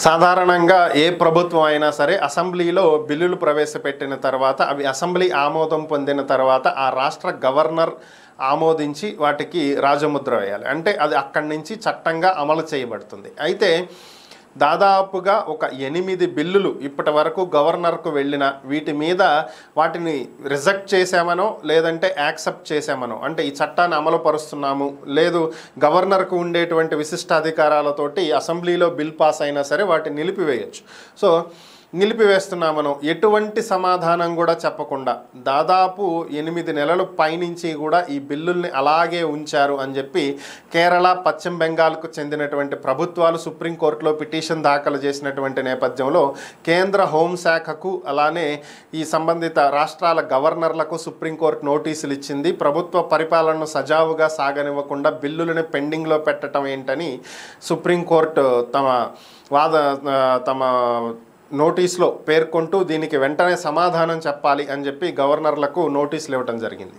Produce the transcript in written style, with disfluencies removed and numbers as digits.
సాధారణంగా ఏ ప్రభుత్వం అయినా సరే అసెంబ్లీలో బిల్లులు ప్రవేశపెట్టిన తర్వాత అవి అసెంబ్లీ ఆమోదం పొందిన తర్వాత ఆ రాష్ట్ర గవర్నర్ ఆమోదించి వాటికి రాజముద్ర వేయాలి. అంటే అది అక్కడి నుంచి చట్టంగా అమలు చేయబడుతుంది. అయితే దాదాపుగా ఒక 8 బిల్లులు ఇప్పటి వరకు గవర్నర్కు వెళ్ళిన వీటి మీద వాటిని రిజెక్ట్ చేశామనో లేదంటే యాక్సెప్ట్ చేశామనో, అంటే ఈ చట్టాన్ని అమలు పరుస్తున్నాము, లేదు గవర్నర్కు ఉండేటువంటి విశిష్టాధికారాలతోటి అసెంబ్లీలో బిల్ పాస్ అయినా సరే వాటిని నిలిపివేయచ్చు. సో నిలిపివేస్తున్నామనో ఎటువంటి సమాధానం కూడా చెప్పకుండా దాదాపు 8 నెలల పైనుంచి కూడా ఈ బిల్లుల్ని అలాగే ఉంచారు అని చెప్పి కేరళ, పశ్చిమ బెంగాల్కు చెందినటువంటి ప్రభుత్వాలు సుప్రీంకోర్టులో పిటిషన్ దాఖలు చేసినటువంటి నేపథ్యంలో కేంద్ర హోంశాఖకు అలానే ఈ సంబంధిత రాష్ట్రాల గవర్నర్లకు సుప్రీంకోర్టు నోటీసులు ఇచ్చింది. ప్రభుత్వ పరిపాలనను సజావుగా సాగనివ్వకుండా బిల్లులను పెండింగ్లో పెట్టడం ఏంటని సుప్రీంకోర్టు తమ నోటీస్లో పేర్కొంటూ దీనికి వెంటనే సమాధానం చెప్పాలి అని చెప్పి గవర్నర్లకు నోటీసులు ఇవ్వడం జరిగింది.